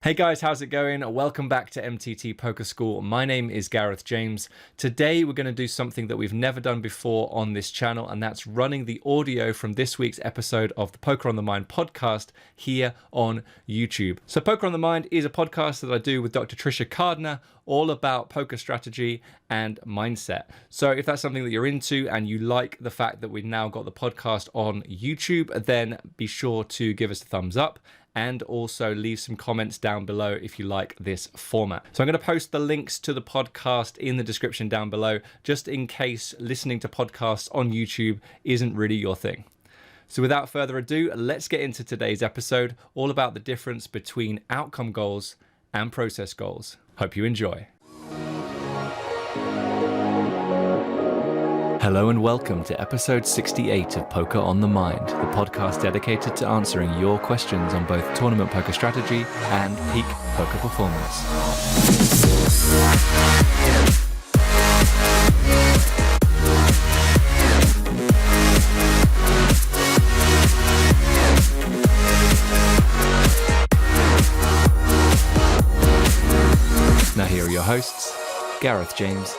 Hey guys, how's it going? Welcome back to MTT Poker School. My name is Gareth James. Today we're going to do something that we've never done before on this channel, and that's running the audio from this week's episode of the Poker on the Mind podcast here on YouTube. So Poker on the Mind is a podcast that I do with Dr. Tricia Cardner, all about poker strategy and mindset. So if that's something that you're into and you like the fact that we've now got the podcast on YouTube, then be sure to give us a thumbs up and also leave some comments down below if you like this format. So I'm going to post the links to the podcast in the description down below, just in case listening to podcasts on YouTube isn't really your thing. So without further ado, let's get into today's episode, all about the difference between outcome goals and process goals. Hope you enjoy. Hello and welcome to episode 68 of Poker on the Mind, the podcast dedicated to answering your questions on both tournament poker strategy and peak poker performance. Now here are your hosts, Gareth James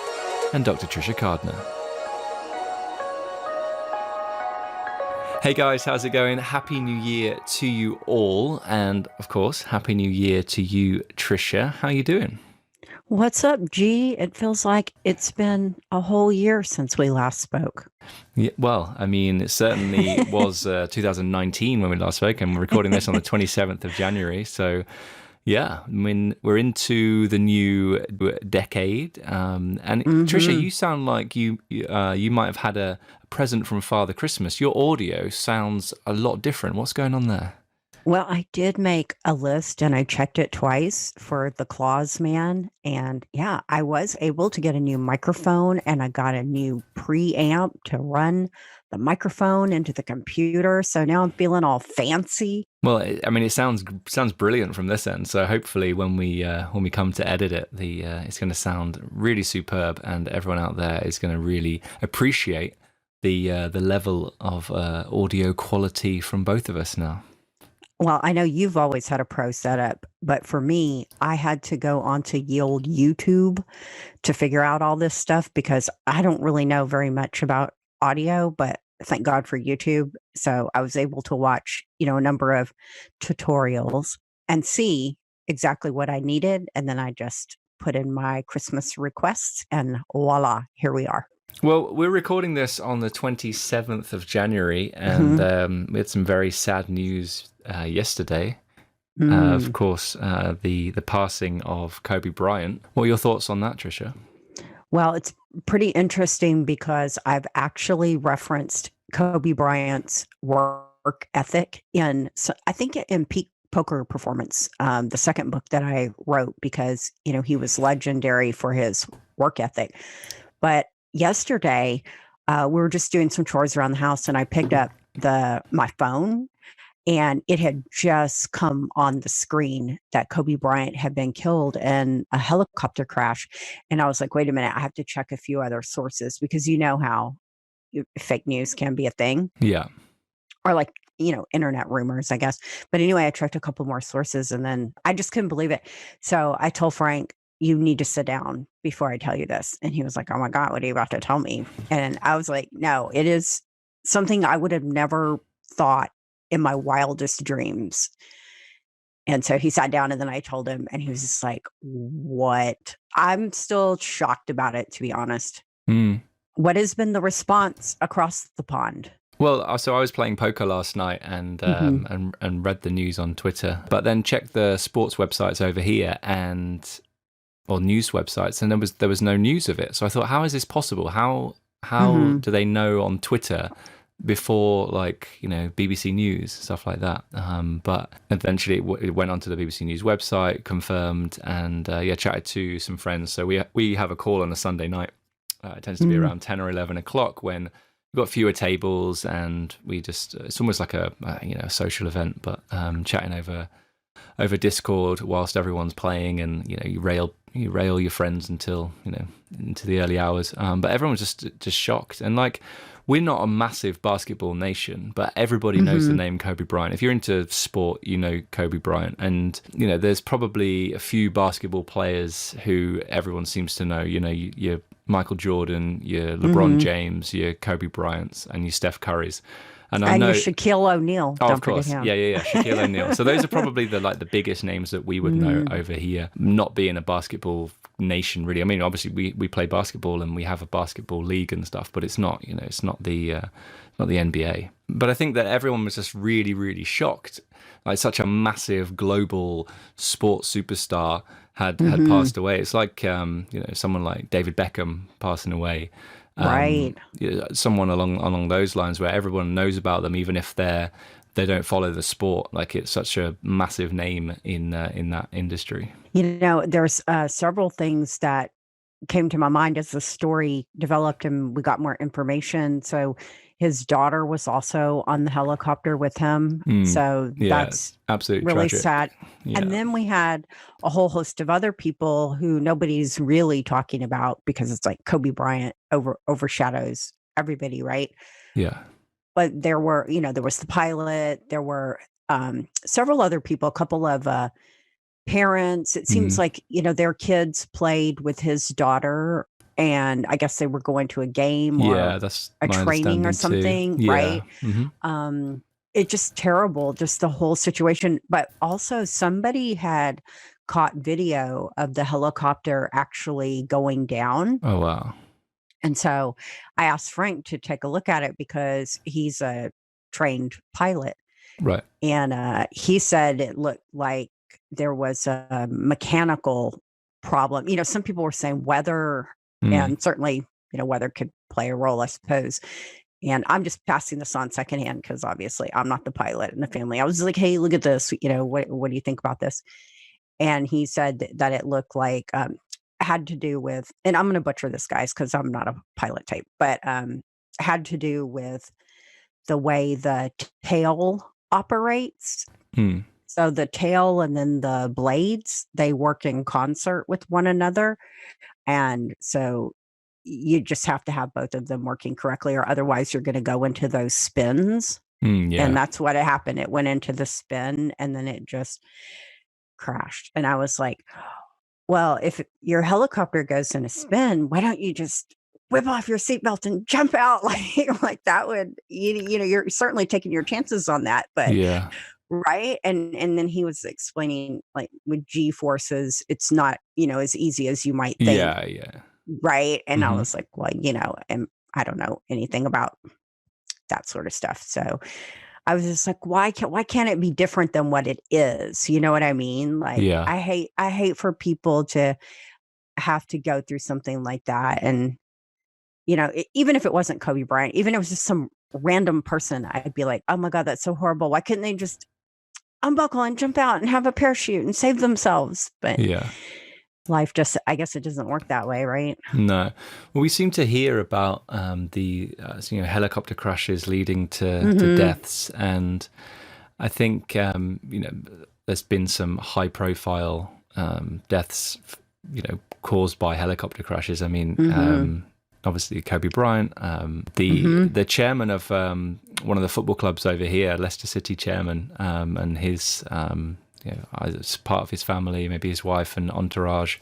and Dr. Tricia Cardner. Hey guys, how's it going? Happy New Year to you all. And of course, Happy New Year to you, Tricia. How you doing? What's up, G? It feels like it's been a whole year since we last spoke. Yeah, well, I mean, it certainly was 2019 when we last spoke, and we're recording this on the 27th of January. So yeah, I mean, we're into the new decade. And Tricia, you sound like you might have had a present from Father Christmas. Your audio sounds a lot different. What's going on there? Well, I did make a list and I checked it twice for the Claus Man. And yeah, I was able to get a new microphone and I got a new preamp to run the microphone into the computer. So now I'm feeling all fancy. Well, I mean, it sounds brilliant from this end. So hopefully, when we come to edit it, it's going to sound really superb, and everyone out there is going to really appreciate the level of audio quality from both of us now. Well, I know you've always had a pro setup, but for me, I had to go onto the old YouTube to figure out all this stuff because I don't really know very much about audio, but thank God for YouTube. So I was able to watch, a number of tutorials and see exactly what I needed. And then I just put in my Christmas requests and voila, here we are. Well, we're recording this on the 27th of January, and we had some very sad news yesterday. Of course, the passing of Kobe Bryant. What are your thoughts on that, Tricia? Well, it's pretty interesting because I've actually referenced Kobe Bryant's work ethic I think in Peak Poker Performance, the second book that I wrote, because, he was legendary for his work ethic. But yesterday, we were just doing some chores around the house and I picked up my phone and it had just come on the screen that Kobe Bryant had been killed in a helicopter crash. And I was like, wait a minute, I have to check a few other sources because you know how fake news can be a thing. Yeah. Or like, internet rumors, I guess. But anyway, I checked a couple more sources and then I just couldn't believe it. So I told Frank, you need to sit down before I tell you this. And he was like, oh my God, what are you about to tell me? And I was like, no, it is something I would have never thought in my wildest dreams. And so he sat down and then I told him and he was just like, what? I'm still shocked about it, to be honest. What has been the response across the pond? Well, so I was playing poker last night and read the news on Twitter, but then checked the sports websites over here or news websites, and there was no news of it. So I thought, how is this possible? How do they know on Twitter before, BBC News, stuff like that? But eventually it went onto the BBC News website, confirmed, and chatted to some friends. So we have a call on a Sunday night. It tends to be around 10 or 11 o'clock when we've got fewer tables, and we just it's almost like a social event, but chatting over Discord whilst everyone's playing, and you rail your friends until into the early hours. But everyone was just shocked, and we're not a massive basketball nation, but everybody knows the name Kobe Bryant. If you're into sport, you know Kobe Bryant. And, you know, there's probably a few basketball players who everyone seems to know. You know, your Michael Jordan, your LeBron James, your Kobe Bryants, and your Steph Currys. And I know your Shaquille O'Neal. Oh, Don't of course. forget him. Yeah. Shaquille O'Neal. So those are probably the biggest names that we would know over here, not being a basketball nation, really. I mean, obviously we play basketball and we have a basketball league and stuff, but it's not, you know, it's not the NBA. But I think that everyone was just really, really shocked. Like, such a massive global sports superstar had passed away. It's like, you know, someone like David Beckham passing away. Right. Someone along those lines, where everyone knows about them, even if they don't follow the sport. Like, it's such a massive name in that industry. You know, there's several things that came to my mind as the story developed and we got more information. So his daughter was also on the helicopter with him. So that's absolutely really tragic. sad. Yeah. And then we had a whole host of other people who nobody's really talking about, because it's like Kobe Bryant overshadows everybody, right? Yeah. But there were, you know, there was the pilot, there were several other people, a couple of parents. It seems like, you know, their kids played with his daughter, and I guess they were going to a game or that's a training or something, too. right? Mm-hmm. It's just terrible, just the whole situation. But also, somebody had caught video of the helicopter actually going down. Oh, wow. And so I asked Frank to take a look at it, because he's a trained pilot. Right. And he said it looked like there was a mechanical problem. You know, some people were saying weather, and certainly, you know, weather could play a role, I suppose. And I'm just passing this on secondhand, because obviously I'm not the pilot in the family. I was like, hey, look at this. You know, what do you think about this? And he said that it looked like had to do with, and I'm going to butcher this, guys, because I'm not a pilot type, but had to do with the way the tail operates. So the tail and then the blades, they work in concert with one another. And so you just have to have both of them working correctly, or otherwise you're going to go into those spins. And that's what happened. It went into the spin and then it just crashed. And I was like, well, if your helicopter goes in a spin, why don't you just whip off your seatbelt and jump out? Like that would, you know, you're certainly taking your chances on that, but right. And then he was explaining, like, with G forces, it's not, you know, as easy as you might think. Right. And I was like, well, you know, and I don't know anything about that sort of stuff. So I was just like, why can't it be different than what it is? You know what I mean? Like, I hate for people to have to go through something like that. And, you know, even if it wasn't Kobe Bryant, even if it was just some random person, I'd be like, oh my God, that's so horrible. Why couldn't they just unbuckle and jump out and have a parachute and save themselves? But life just, I guess it doesn't work that way, right? No. Well, we seem to hear about the you know, helicopter crashes leading to deaths, and I think you know, there's been some high profile deaths, you know, caused by helicopter crashes. I mean, obviously Kobe Bryant, the chairman of one of the football clubs over here, Leicester City chairman, and his you know, as part of his family, maybe his wife and entourage,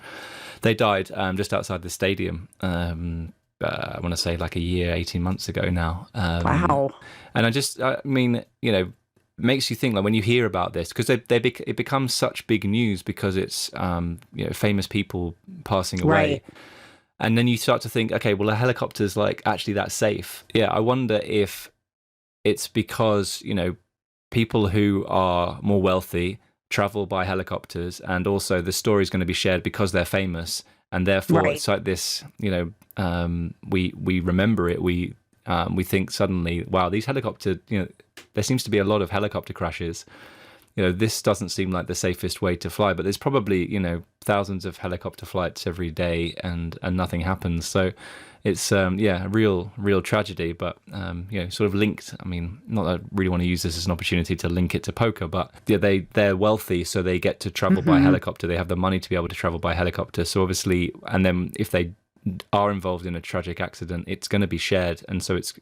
they died just outside the stadium. I want to say like a year, 18 months ago now. Wow. And I mean, you know, makes you think, like, when you hear about this, because it becomes such big news because it's you know, famous people passing away. Right. And then you start to think, okay, well, a helicopter's like actually that safe. Yeah, I wonder if it's because, you know, people who are more wealthy travel by helicopters, and also the story is going to be shared because they're famous, and therefore it's like this, you know, we remember it. We think suddenly, wow, these helicopter, you know, there seems to be a lot of helicopter crashes. You know, this doesn't seem like the safest way to fly, but there's probably, you know, thousands of helicopter flights every day, and nothing happens. So it's a real tragedy, but you know, sort of linked. I mean, not that I really want to use this as an opportunity to link it to poker, but they're wealthy, so they get to travel by helicopter. They have the money to be able to travel by helicopter. So obviously, and then if they are involved in a tragic accident, it's going to be shared, and so it's,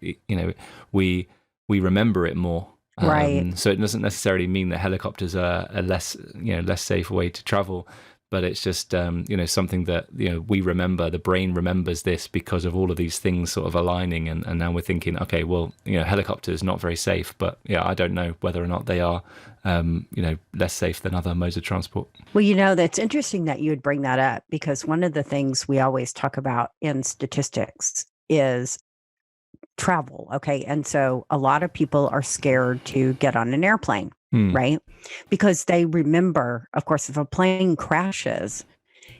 we remember it more. Right. So it doesn't necessarily mean that helicopters are a less safe way to travel, but it's just something that we remember. The brain remembers this because of all of these things sort of aligning, and now we're thinking, okay, well, helicopters not very safe, but I don't know whether or not they are less safe than other modes of transport. Well, that's interesting that you would bring that up, because one of the things we always talk about in statistics is travel. Okay. And so a lot of people are scared to get on an airplane, right? Because they remember, of course, if a plane crashes,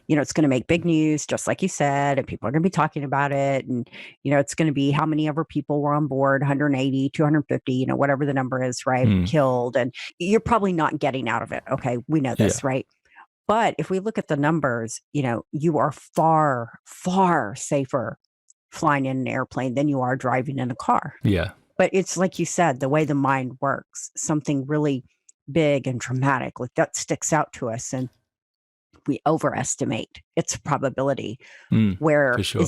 it's going to make big news, just like you said, and people are going to be talking about it. And, it's going to be how many ever people were on board, 180, 250, whatever the number is, right? Killed. And you're probably not getting out of it. Okay. We know this, right? But if we look at the numbers, you are far, far safer flying in an airplane than you are driving in a car. Yeah. But it's like you said, the way the mind works, something really big and dramatic, like that sticks out to us, and we overestimate its probability. Where for sure.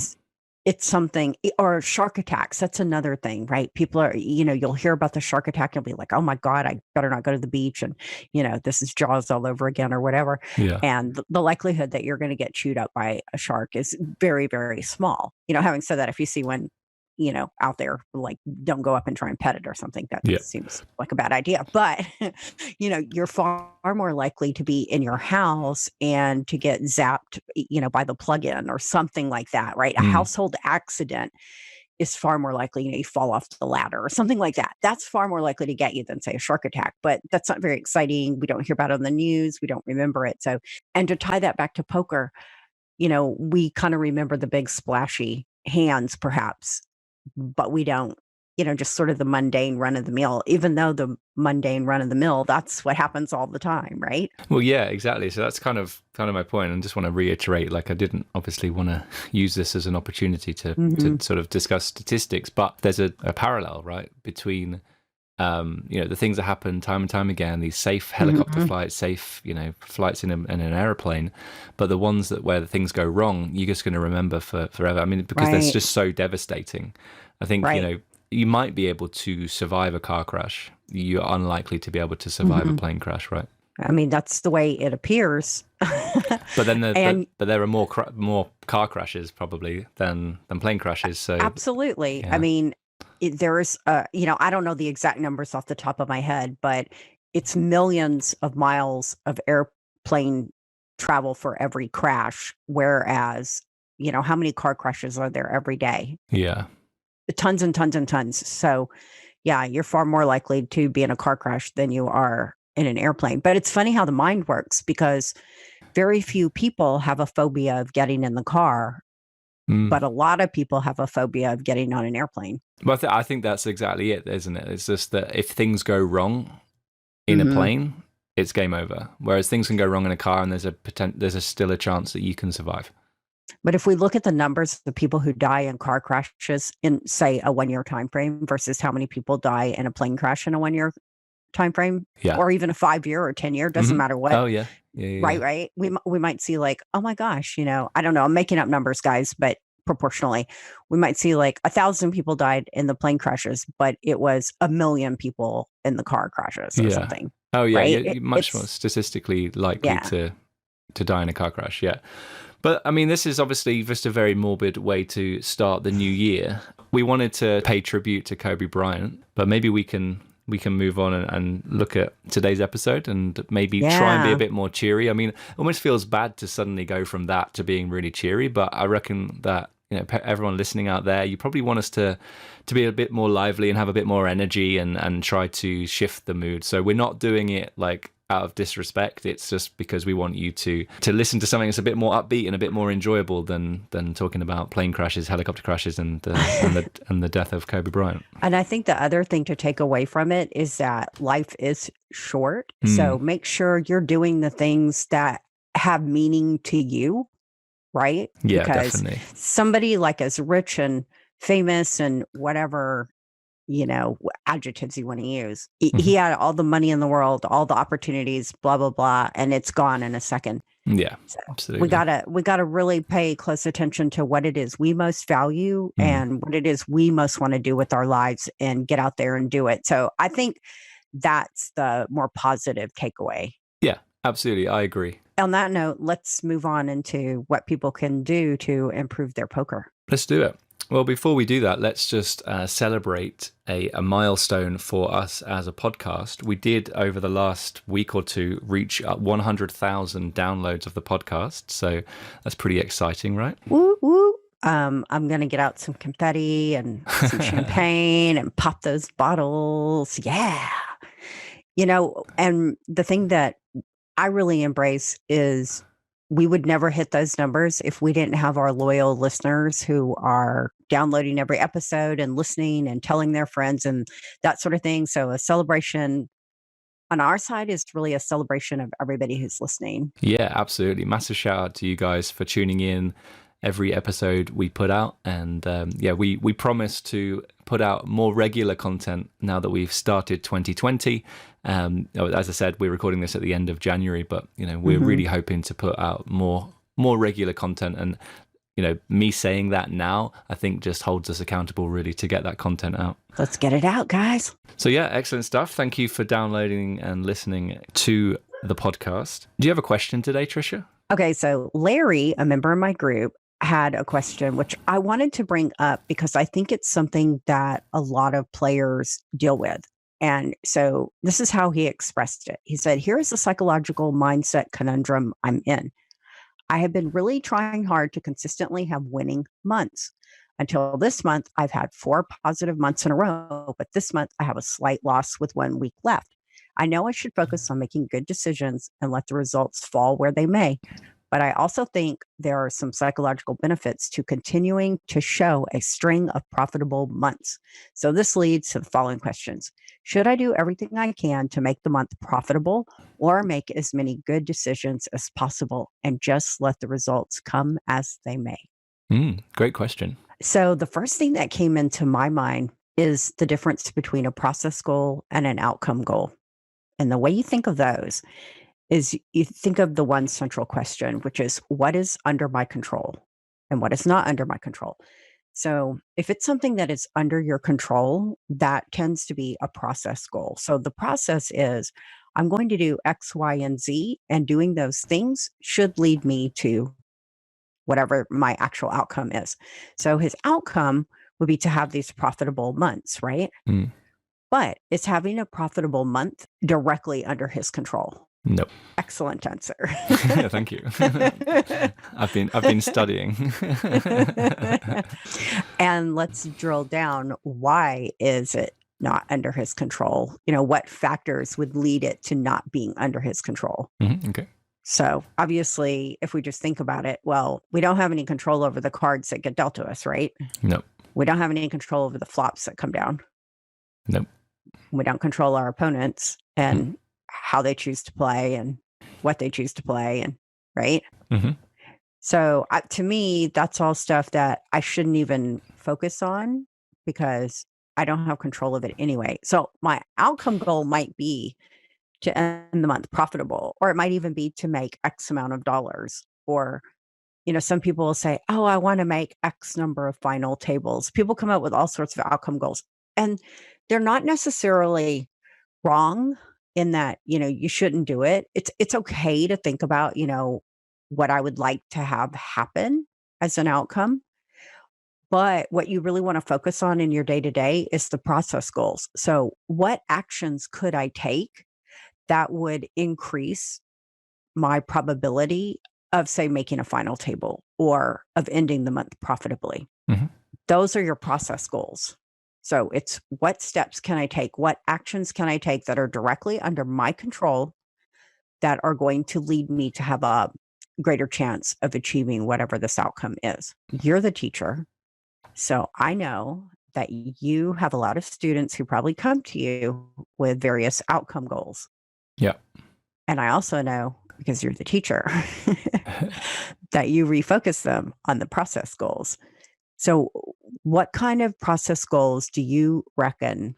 it's something, or shark attacks. That's another thing, right? People are, you'll hear about the shark attack and be like, oh my God, I better not go to the beach. And, this is Jaws all over again or whatever. Yeah. And the likelihood that you're going to get chewed up by a shark is very, very small. Having said that, if you see one, out there, like, don't go up and try and pet it or something. That seems like a bad idea. But, you're far more likely to be in your house and to get zapped, by the plug-in or something like that, right? A household accident is far more likely, you fall off the ladder or something like that. That's far more likely to get you than, say, a shark attack. But that's not very exciting. We don't hear about it on the news. We don't remember it. So, and to tie that back to poker, we kind of remember the big splashy hands, perhaps, but we don't, just sort of the mundane run of the mill, even though the mundane run of the mill, that's what happens all the time, right? Well, yeah, exactly. So that's kind of my point. And just want to reiterate, like, I didn't obviously want to use this as an opportunity to sort of discuss statistics, but there's a parallel, right, between the things that happen time and time again, these safe helicopter flights, safe, flights in an airplane, but the ones where the things go wrong, you're just going to remember forever. I mean, because that's just so devastating. I think, you might be able to survive a car crash. You're unlikely to be able to survive a plane crash, right? I mean, that's the way it appears. But then but there are more car crashes probably than plane crashes. So absolutely. Yeah. I mean, there's I don't know the exact numbers off the top of my head, but it's millions of miles of airplane travel for every crash. Whereas, how many car crashes are there every day? Yeah. Tons and tons and tons. So yeah, you're far more likely to be in a car crash than you are in an airplane. But it's funny how the mind works, because very few people have a phobia of getting in the car, but a lot of people have a phobia of getting on an airplane. Well, I think that's exactly it, isn't it? It's just that if things go wrong in a plane, it's game over. Whereas things can go wrong in a car, and there's still a chance that you can survive. But if we look at the numbers of the people who die in car crashes in, say, a 1 year time frame versus how many people die in a plane crash in a 1 year time frame, or even a 5 year or 10 year, doesn't matter what. Oh yeah. Yeah. Right. We might see, like, oh my gosh, I don't know, I'm making up numbers, guys, but proportionally, we might see like 1,000 people died in the plane crashes, but it was 1 million people in the car crashes or something. Oh yeah, right? You're much more statistically likely to die in a car crash. Yeah. But I mean, this is obviously just a very morbid way to start the new year. We wanted to pay tribute to Kobe Bryant, but maybe we can move on and look at today's episode and maybe try and be a bit more cheery. I mean, it almost feels bad to suddenly go from that to being really cheery, but I reckon that, everyone listening out there, you probably want us to be a bit more lively and have a bit more energy and try to shift the mood. So we're not doing it like out of disrespect. It's just because we want you to listen to something that's a bit more upbeat and a bit more enjoyable than talking about plane crashes, helicopter crashes, and the death of Kobe Bryant. And I think the other thing to take away from it is that life is short. So make sure you're doing the things that have meaning to you, right? Yeah, because definitely. Somebody like as rich and famous and whatever, adjectives you want to use. He had all the money in the world, all the opportunities, blah, blah, blah, and it's gone in a second. Yeah, So absolutely. we gotta really pay close attention to what it is we most value and what it is we most want to do with our lives and get out there and do it. So I think that's the more positive takeaway. Yeah, absolutely. I agree. On that note, let's move on into what people can do to improve their poker. Let's do it. Well, before we do that, let's just celebrate a milestone for us as a podcast. We did, over the last week or two, reach 100,000 downloads of the podcast. So that's pretty exciting, right? Woo, woo. I'm going to get out some confetti and some champagne and pop those bottles. Yeah. And the thing that I really embrace is we would never hit those numbers if we didn't have our loyal listeners who are downloading every episode and listening and telling their friends and that sort of thing. So a celebration on our side is really a celebration of everybody who's listening. Yeah, absolutely. Massive shout out to you guys for tuning in every episode we put out. And we promise to put out more regular content now that we've started 2020. As I said, we're recording this at the end of January, but we're really hoping to put out more regular content. And me saying that now, I think just holds us accountable really to get that content out. Let's get it out, guys. So yeah, excellent stuff. Thank you for downloading and listening to the podcast. Do you have a question today, Tricia? Okay, so Larry, a member of my group, had a question which I wanted to bring up because I think it's something that a lot of players deal with. And so this is how he expressed it. He said, "Here is the psychological mindset conundrum I'm in. I have been really trying hard to consistently have winning months. Until this month, I've had 4 positive months in a row, but this month I have a slight loss with 1 week left. I know I should focus on making good decisions and let the results fall where they may. But I also think there are some psychological benefits to continuing to show a string of profitable months. So this leads to the following questions. Should I do everything I can to make the month profitable or make as many good decisions as possible and just let the results come as they may?" Great question. So the first thing that came into my mind is the difference between a process goal and an outcome goal. And the way you think of those is you think of the one central question, which is what is under my control and what is not under my control. So if it's something that is under your control, that tends to be a process goal. So the process is I'm going to do X, Y, and Z, and doing those things should lead me to whatever my actual outcome is. So his outcome would be to have these profitable months, right? But is having a profitable month directly under his control? Nope. Excellent answer. Thank you. I've been studying. And let's drill down. Why is it not under his control? What factors would lead it to not being under his control? Okay. So obviously, if we just think about it, well, we don't have any control over the cards that get dealt to us, right? Nope. We don't have any control over the flops that come down. Nope. We don't control our opponents and how they choose to play and what they choose to play, and right. So to me, that's all stuff that I shouldn't even focus on because I don't have control of it anyway. So my outcome goal might be to end the month profitable, or it might even be to make X amount of dollars. Or, some people will say, oh, I want to make X number of final tables. People come up with all sorts of outcome goals, and they're not necessarily wrong in that, you shouldn't do it. It's okay to think about, what I would like to have happen as an outcome. But what you really want to focus on in your day-to-day is the process goals. So what actions could I take that would increase my probability of, say, making a final table or of ending the month profitably? Those are your process goals. So it's what steps can I take? What actions can I take that are directly under my control that are going to lead me to have a greater chance of achieving whatever this outcome is? You're the teacher. So I know that you have a lot of students who probably come to you with various outcome goals. Yeah. And I also know, because you're the teacher, that you refocus them on the process goals. So What kind of process goals do you reckon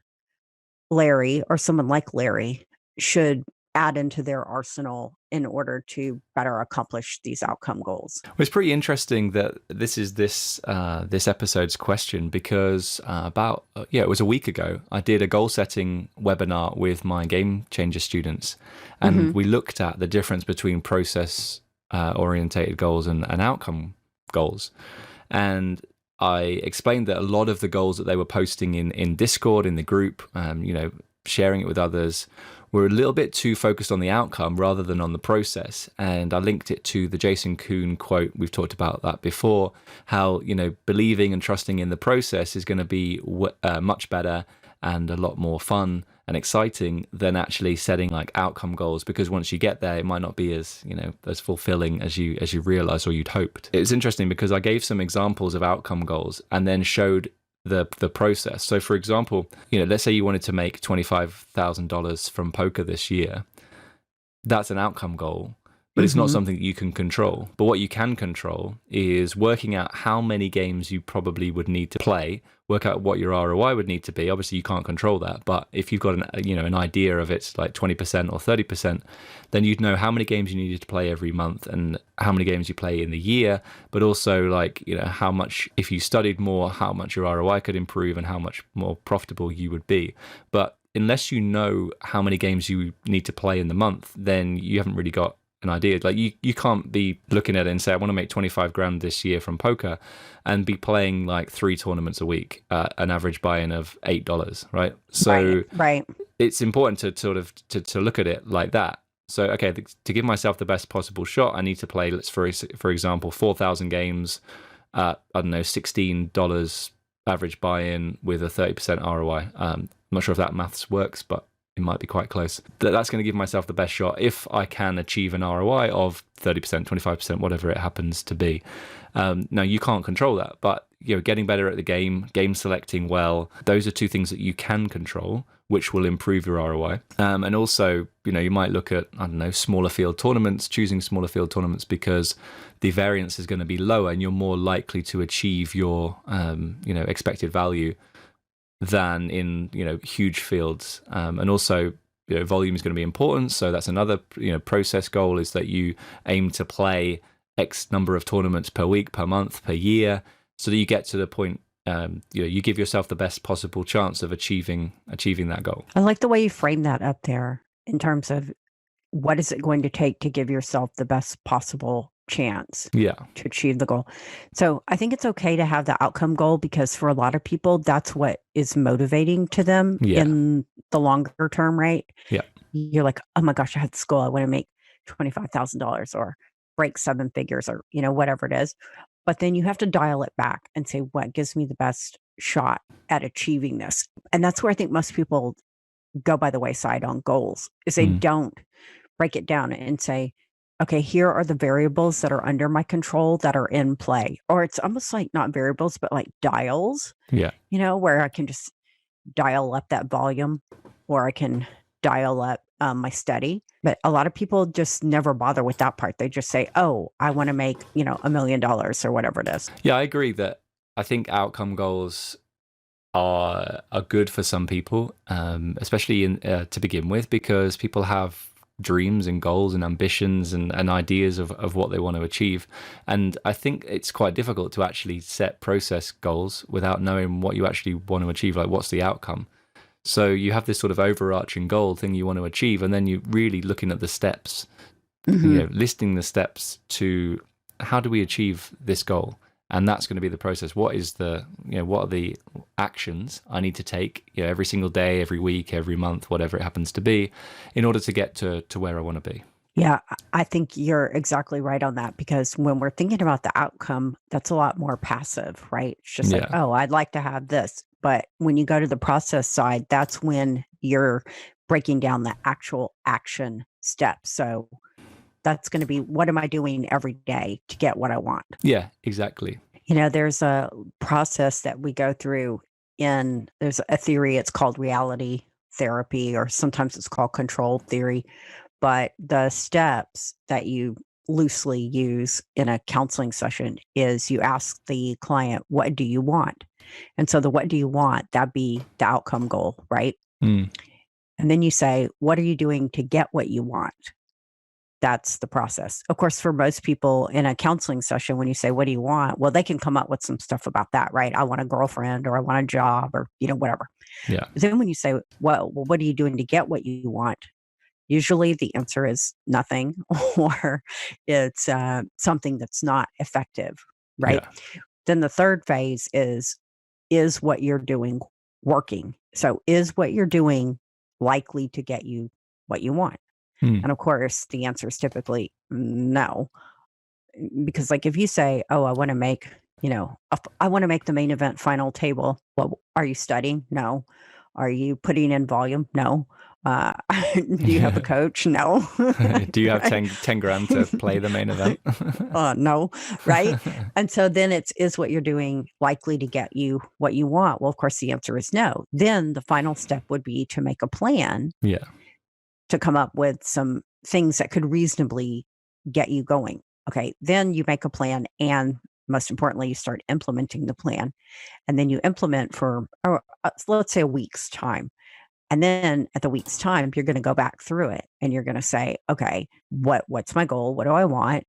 Larry or someone like Larry should add into their arsenal in order to better accomplish these outcome goals? Well, it's pretty interesting that this is this episode's question because it was a week ago. I did a goal setting webinar with my game changer students, and we looked at the difference between process orientated goals and outcome goals. And I explained that a lot of the goals that they were posting in Discord, in the group, sharing it with others, were a little bit too focused on the outcome rather than on the process. And I linked it to the Jason Kuhn quote. We've talked about that before, how, believing and trusting in the process is going to be much better and a lot more fun and exciting than actually setting like outcome goals, because once you get there, it might not be as as fulfilling as you realize or you'd hoped. It was interesting because I gave some examples of outcome goals and then showed the process. So for example, let's say you wanted to make $25,000 from poker this year. That's an outcome goal, but it's not something that you can control. But what you can control is working out how many games you probably would need to play, work out what your ROI would need to be. Obviously you can't control that, but if you've got an idea of it's like 20% or 30%, then you'd know how many games you needed to play every month and how many games you play in the year, but also how much, if you studied more, how much your ROI could improve and how much more profitable you would be. But unless you know how many games you need to play in the month, then you haven't really got an idea. Like you can't be looking at it and say, I want to make 25 grand this year from poker and be playing like 3 tournaments a week, an average buy-in of $8, right? So right. It's important to sort of to look at it like that. So, okay, to give myself the best possible shot, I need to play, for example, 4,000 games at, I don't know, $16 average buy-in with a 30% ROI. I'm not sure if that maths works, but it might be quite close. That's going to give myself the best shot if I can achieve an ROI of 30%, 25%, whatever it happens to be. Now, you can't control that, but getting better at the game selecting well, those are two things that you can control, which will improve your ROI. And also, you might look at, I don't know, smaller field tournaments, choosing smaller field tournaments because the variance is going to be lower and you're more likely to achieve your, expected value than in huge fields. And also volume is going to be important, so that's another process goal, is that you aim to play X number of tournaments per week, per month, per year, so that you get to the point you give yourself the best possible chance of achieving that goal. I like the way you frame that up there in terms of what is it going to take to give yourself the best possible chance to achieve the goal. So I think it's okay to have the outcome goal, because for a lot of people, that's what is motivating to them in the longer term, right? Yeah. You're like, oh my gosh, I had this goal. I want to make $25,000 or break 7 figures or, whatever it is. But then you have to dial it back and say, what gives me the best shot at achieving this? And that's where I think most people go by the wayside on goals, is they don't break it down and say, okay, here are the variables that are under my control that are in play. Or it's almost like not variables, but like dials, where I can just dial up that volume, or I can dial up my study. But a lot of people just never bother with that part. They just say, oh, I want to make, $1 million or whatever it is. Yeah, I agree that I think outcome goals are good for some people, especially to begin with, because people have dreams and goals and ambitions and ideas of what they want to achieve. And I think it's quite difficult to actually set process goals without knowing what you actually want to achieve, like what's the outcome. So you have this sort of overarching goal thing you want to achieve, and then you're really looking at the steps, listing the steps to how do we achieve this goal? And that's going to be the process. What is what are the actions I need to take, every single day, every week, every month, whatever it happens to be, in order to get to where I want to be. Yeah, I think you're exactly right on that, because when we're thinking about the outcome, that's a lot more passive, right? It's just like, oh, I'd like to have this. But when you go to the process side, that's when you're breaking down the actual action steps. So that's going to be, what am I doing every day to get what I want? Yeah, exactly. There's a process that we go through there's a theory, it's called reality therapy, or sometimes it's called control theory. But the steps that you loosely use in a counseling session is you ask the client, what do you want? And so the what do you want, that'd be the outcome goal, right? Mm. And then you say, what are you doing to get what you want? That's the process. Of course, for most people in a counseling session, when you say, what do you want? Well, they can come up with some stuff about that, right? I want a girlfriend, or I want a job, or, whatever. Yeah. But then when you say, well, what are you doing to get what you want? Usually the answer is nothing, or it's something that's not effective, right? Yeah. Then the third phase is what you're doing working? So is what you're doing likely to get you what you want? Mm. And of course, the answer is typically no. Because like if you say, oh, I want to make, I want to make the main event final table. Well, are you studying? No. Are you putting in volume? No. Do you have a coach? No. Do you have Right? 10 grand to play the main event? No, right? And so then is what you're doing likely to get you what you want? Well, of course, the answer is no. Then the final step would be to make a plan Yeah. to come up with some things that could reasonably get you going. Okay. Then you make a plan, and most importantly, you start implementing the plan. And then you implement for, let's say, a week's time. And then at the week's time, you're going to go back through it and you're going to say, okay, what's my goal? What do I want?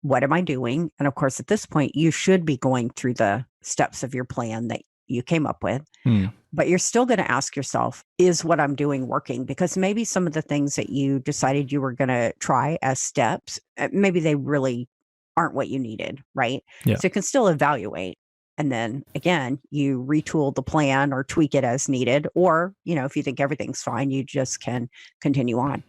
What am I doing? And of course, at this point, you should be going through the steps of your plan that you came up with. Mm. But you're still going to ask yourself, is what I'm doing working? Because maybe some of the things that you decided you were going to try as steps, maybe they really aren't what you needed, right? Yeah. So you can still evaluate. And then again, you retool the plan or tweak it as needed. Or, if you think everything's fine, you just can continue on.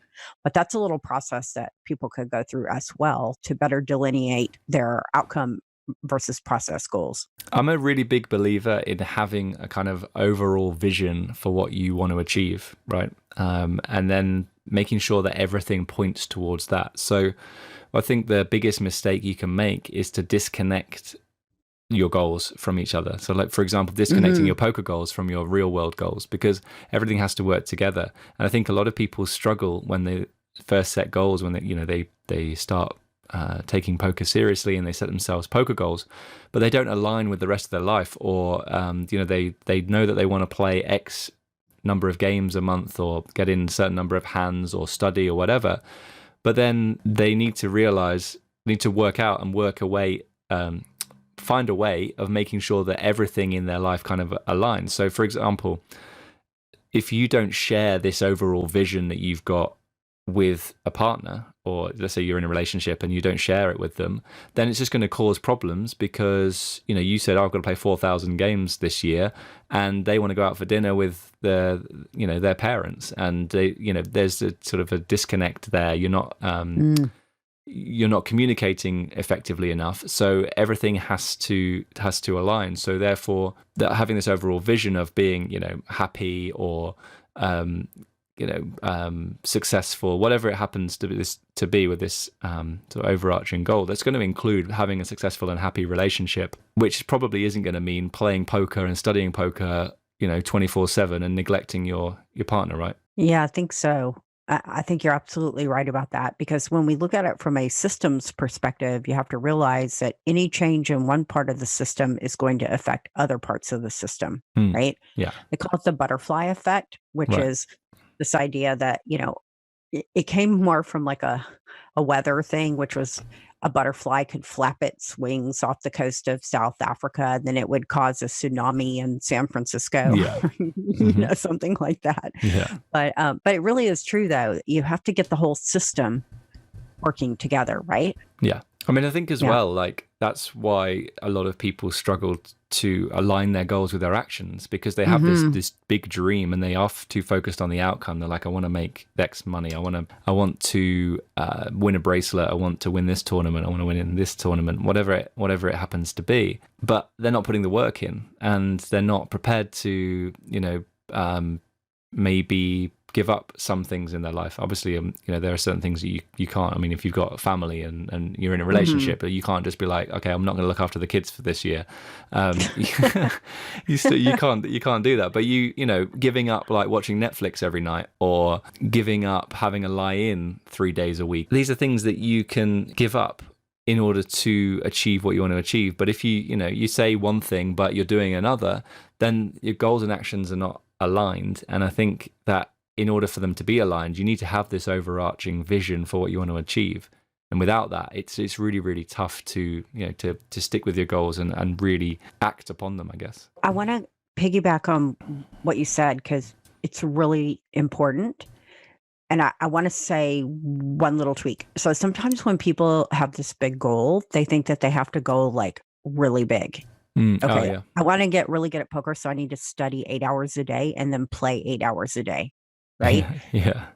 But that's a little process that people could go through as well to better delineate their outcome versus process goals. I'm a really big believer in having a kind of overall vision for what you want to achieve, right? And then making sure that everything points towards that. So I think the biggest mistake you can make is to disconnect your goals from each other. So like, for example, disconnecting your poker goals from your real world goals, because everything has to work together. And I think a lot of people struggle when they first set goals, when they start taking poker seriously and they set themselves poker goals, but they don't align with the rest of their life, or they know that they want to play X number of games a month, or get in a certain number of hands, or study, or whatever. But then they need to work out and work away, find a way of making sure that everything in their life kind of aligns. So for example, if you don't share this overall vision that you've got with a partner, or let's say you're in a relationship and you don't share it with them, then it's just going to cause problems, because you said, I've got to play 4,000 games this year, and they want to go out for dinner with their parents, and there's a sort of a disconnect there. You're not communicating effectively enough, so everything has to align. So therefore, having this overall vision of being happy, or successful, whatever it happens to be with this sort of overarching goal, that's going to include having a successful and happy relationship, which probably isn't going to mean playing poker and studying poker 24/7 and neglecting your partner, right? Yeah, I think so. I think you're absolutely right about that, because when we look at it from a systems perspective, you have to realize that any change in one part of the system is going to affect other parts of the system, right? Yeah. They call it the butterfly effect, which Right. is this idea that, it came more from like a weather thing, which was a butterfly could flap its wings off the coast of South Africa, and then it would cause a tsunami in San Francisco, Yeah. Mm-hmm. something like that. Yeah. But it really is true, though. You have to get the whole system working together, right? Yeah. I mean, I think as well, like, that's why a lot of people struggle to align their goals with their actions, because they have this big dream and they are too focused on the outcome. They're like, I want to make X money. I want to win a bracelet. I want to win this tournament. I want to win in this tournament, whatever it happens to be. But they're not putting the work in, and they're not prepared to, maybe give up some things in their life. Obviously, there are certain things that you can't. I mean, if you've got a family and you're in a relationship, you can't just be like, okay, I'm not going to look after the kids for this year. You can't do that. But giving up like watching Netflix every night, or giving up having a lie-in 3 days a week. These are things that you can give up in order to achieve what you want to achieve. But if you say one thing but you're doing another, then your goals and actions are not aligned. And I think that in order for them to be aligned, you need to have this overarching vision for what you want to achieve. And without that, it's really, really tough to stick with your goals and really act upon them, I guess. I want to piggyback on what you said, because it's really important. And I want to say one little tweak. So sometimes when people have this big goal, they think that they have to go like really big. Okay. Oh, yeah. I want to get really good at poker, so I need to study 8 hours a day and then play 8 hours a day. Right? Yeah.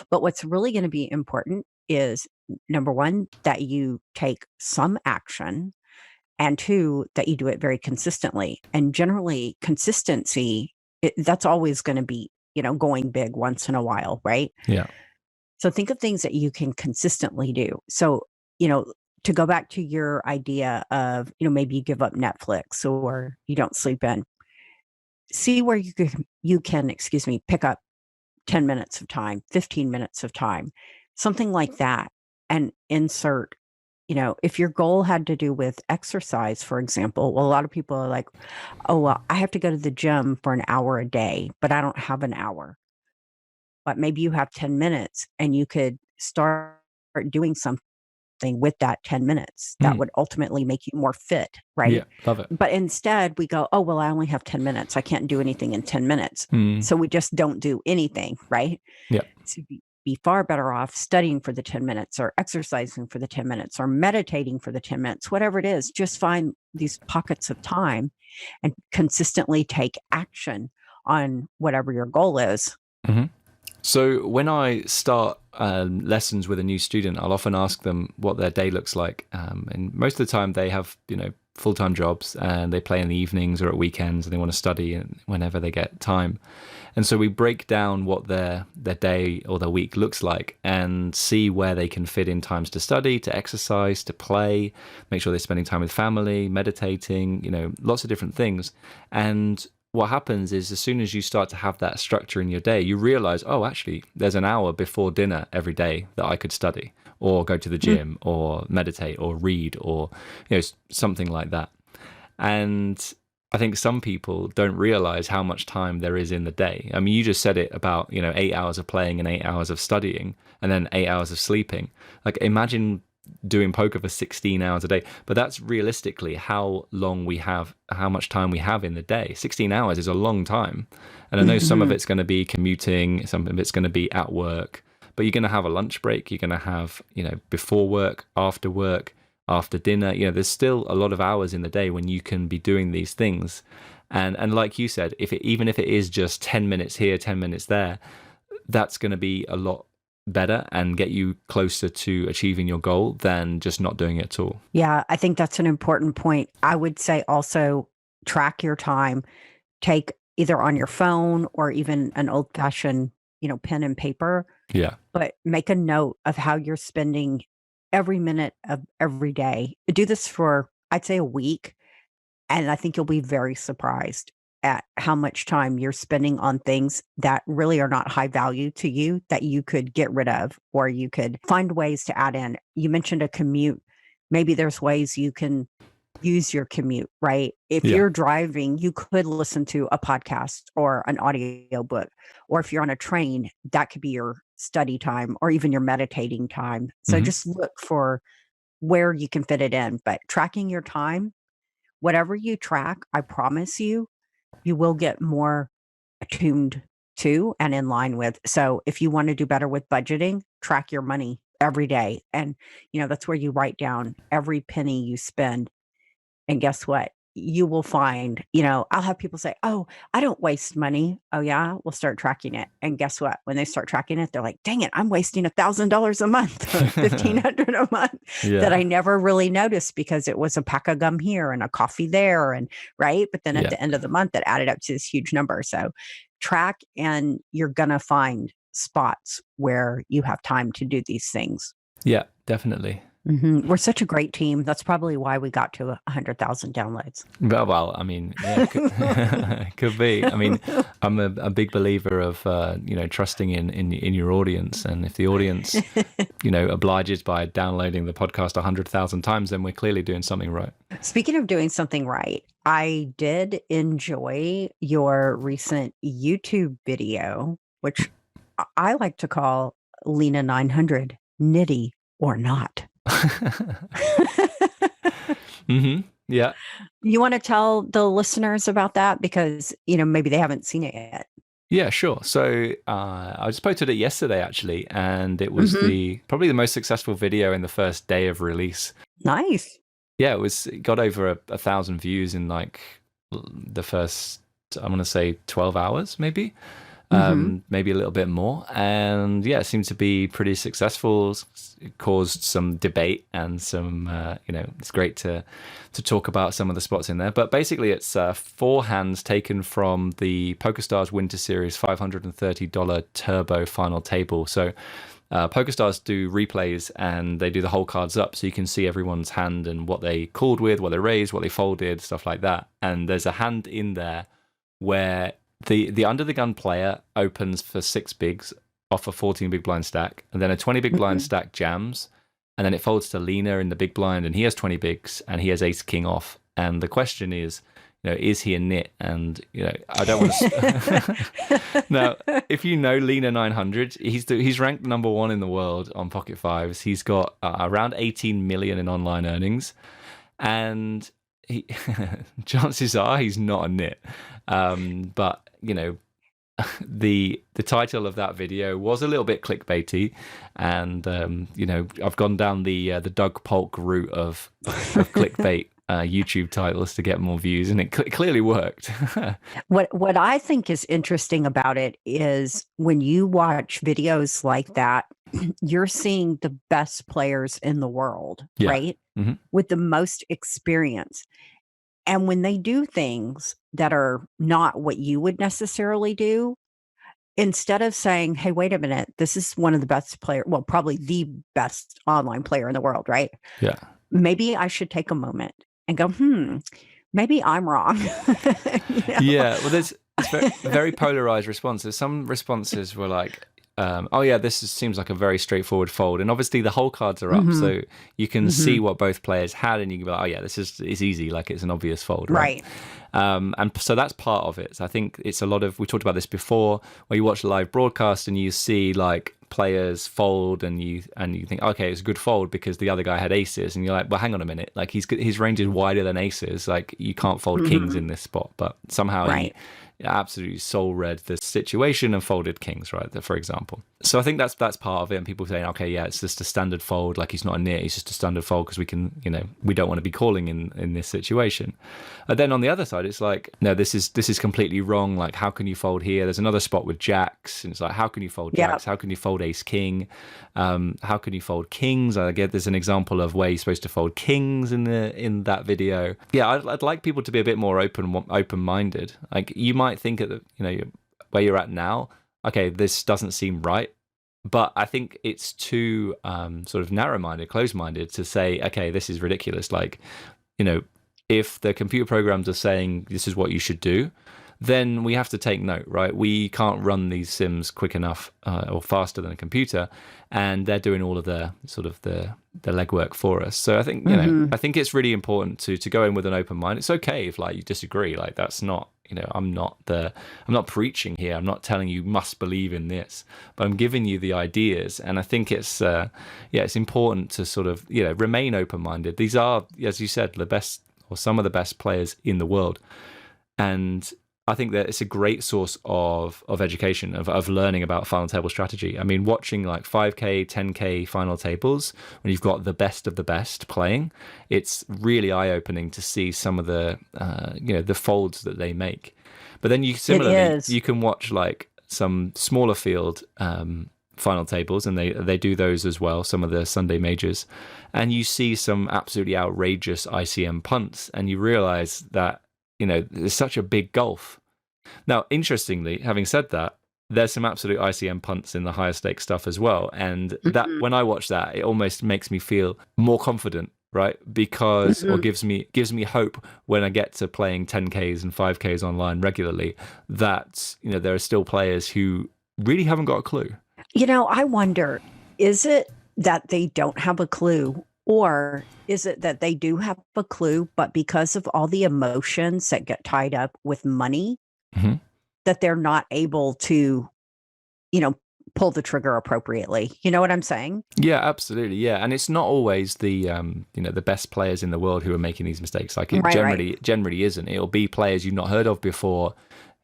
But what's really going to be important is, number one, that you take some action, and two, that you do it very consistently. And generally, consistency, that's always going to be going big once in a while, right? Yeah. So think of things that you can consistently do. So, to go back to your idea of, maybe you give up Netflix or you don't sleep in, see where you can, pick up 10 minutes of time, 15 minutes of time, something like that, and insert, if your goal had to do with exercise, for example, well, a lot of people are like, oh, well, I have to go to the gym for an hour a day, but I don't have an hour. But maybe you have 10 minutes and you could start doing something with that 10 minutes that would ultimately make you more fit, right? Yeah, love it. But instead we go, oh, well, I only have 10 minutes. I can't do anything in 10 minutes. So we just don't do anything, right? Yeah. So be far better off studying for the 10 minutes, or exercising for the 10 minutes, or meditating for the 10 minutes, whatever it is. Just find these pockets of time and consistently take action on whatever your goal is. Mm-hmm. So when I start lessons with a new student, I'll often ask them what their day looks like. And most of the time they have, full-time jobs, and they play in the evenings or at weekends, and they want to study whenever they get time. And so we break down what their day or their week looks like, and see where they can fit in times to study, to exercise, to play, make sure they're spending time with family, meditating, lots of different things. And what happens is, as soon as you start to have that structure in your day, you realize, oh, actually, there's an hour before dinner every day that I could study, or go to the gym, or meditate, or read, or something like that. And I think some people don't realize how much time there is in the day. I mean, you just said it about 8 hours of playing and 8 hours of studying, and then 8 hours of sleeping. Like, imagine doing poker for 16 hours a day, but that's realistically how much time we have in the day. 16 hours is a long time. And I know some of it's going to be commuting, some of it's going to be at work, but you're going to have a lunch break. You're going to have, before work, after dinner. There's still a lot of hours in the day when you can be doing these things. And like you said, even if it is just 10 minutes here, 10 minutes there, that's going to be a lot better and get you closer to achieving your goal than just not doing it at all. Yeah, I think that's an important point. I would say also track your time. Take either on your phone or even an old-fashioned, pen and paper. Yeah. But make a note of how you're spending every minute of every day. Do this for, I'd say, a week, and I think you'll be very surprised at how much time you're spending on things that really are not high value to you, that you could get rid of, or you could find ways to add in. You mentioned a commute. Maybe there's ways you can use your commute, right? If you're driving, you could listen to a podcast or an audio book. Or if you're on a train, that could be your study time or even your meditating time. So just look for where you can fit it in. But tracking your time, whatever you track, I promise you, you will get more attuned to and in line with. So if you want to do better with budgeting, track your money every day. And, that's where you write down every penny you spend. And guess what? You will find, I'll have people say, oh, I don't waste money. Oh yeah, we'll start tracking it. And guess what? When they start tracking it, they're like, dang it, I'm wasting $1,000 a month, or $1,500 a month that I never really noticed because it was a pack of gum here and a coffee there. And right. But then at the end of the month, that added up to this huge number. So track, and you're going to find spots where you have time to do these things. Yeah, definitely. We're such a great team. That's probably why we got to 100,000 downloads. Well, I mean, yeah, could be. I mean, I'm a big believer of trusting in your audience, and if the audience obliges by downloading the podcast 100,000 times, then we're clearly doing something right. Speaking of doing something right, I did enjoy your recent YouTube video, which I like to call Lena 900 Nitty or Not. Yeah. You want to tell the listeners about that, because maybe they haven't seen it yet. Yeah, sure. So I just posted it yesterday, actually, and it was probably the most successful video in the first day of release. Nice. Yeah, it got over 1,000 views in like the first, I'm going to say 12 hours, maybe. Maybe a little bit more. And yeah, it seemed to be pretty successful. It caused some debate and some, it's great to talk about some of the spots in there. But basically, it's 4 hands taken from the PokerStars Winter Series $530 Turbo Final Table. So PokerStars do replays, and they do the whole cards up, so you can see everyone's hand and what they called with, what they raised, what they folded, stuff like that. And there's a hand in there where the under the gun player opens for 6 bigs off a 14 big blind stack, and then a 20 big blind stack jams, and then it folds to Lena in the big blind, and he has 20 bigs, and he has ace king off. And the question is, is he a nit? And I don't want to. Now, if you know Lena 900, he's ranked number 1 in the world on Pocket Fives. He's got around 18 million in online earnings, and chances are he's not a nit. But the title of that video was a little bit clickbaity, and I've gone down the Doug Polk route of clickbait YouTube titles to get more views, and it clearly worked. What I think is interesting about it is when you watch videos like that, you're seeing the best players in the world, right? With the most experience. And when they do things that are not what you would necessarily do, instead of saying, hey, wait a minute, this is one of the best players, well, probably the best online player in the world, right? Yeah. Maybe I should take a moment and go, maybe I'm wrong. Yeah. Well, there's very polarized responses. Some responses were like, oh yeah, seems like a very straightforward fold, and obviously the whole cards are up, so you can see what both players had, and you can be like, oh yeah, it's easy, like it's an obvious fold, right? And so that's part of it. So I think it's a lot of, we talked about this before, where you watch a live broadcast and you see like players fold, and you think, okay, it's a good fold because the other guy had aces, and you're like, well, hang on a minute, like his range is wider than aces, like you can't fold kings in this spot, but somehow he absolutely soul read the situation and folded kings, right, for example. So I think that's part of it, and people saying, okay, yeah, it's just a standard fold, like he's not a nit, he's just a standard fold because we can, we don't want to be calling in this situation. And then on the other side, it's like, no, this is completely wrong, like how can you fold here? There's another spot with jacks, and it's like, how can you fold jacks? How can you fold ace king? How can you fold kings? I get there's an example of where you're supposed to fold kings in that video. Yeah, I'd like people to be a bit more open-minded. Like you might think at the, where you're at now, okay, this doesn't seem right, but I think it's too sort of narrow-minded, closed-minded to say, okay, this is ridiculous. Like, if the computer programs are saying this is what you should do, then we have to take note, right? We can't run these sims quick enough or faster than a computer, and they're doing all of the sort of the legwork for us. So I think I think it's really important to go in with an open mind. It's okay if like you disagree, like that's not, I'm not preaching here. I'm not telling you must believe in this, but I'm giving you the ideas. And I think it's it's important to sort of remain open minded. These are, as you said, the best or some of the best players in the world, and I think that it's a great source of education, of learning about final table strategy. I mean, watching like 5K, 10K final tables, when you've got the best of the best playing, it's really eye-opening to see some of the, the folds that they make. But then you can watch like some smaller field final tables, and they do those as well, some of the Sunday majors, and you see some absolutely outrageous ICM punts, and you realize that there's such a big gulf Now, interestingly, having said that, there's some absolute ICM punts in the higher stakes stuff as well. And that Mhm. when I watch that, it almost makes me feel more confident, right? Because or Mhm. gives me hope when I get to playing 10Ks and 5Ks online regularly that, there are still players who really haven't got a clue. I wonder, is it that they don't have a clue, or is it that they do have a clue, but because of all the emotions that get tied up with money, Mhm. that they're not able to, you know, pull the trigger appropriately? You know what I'm saying? Yeah, absolutely. Yeah, and it's not always the the best players in the world who are making these mistakes. Like it Right, right. generally isn't. It'll be players you've not heard of before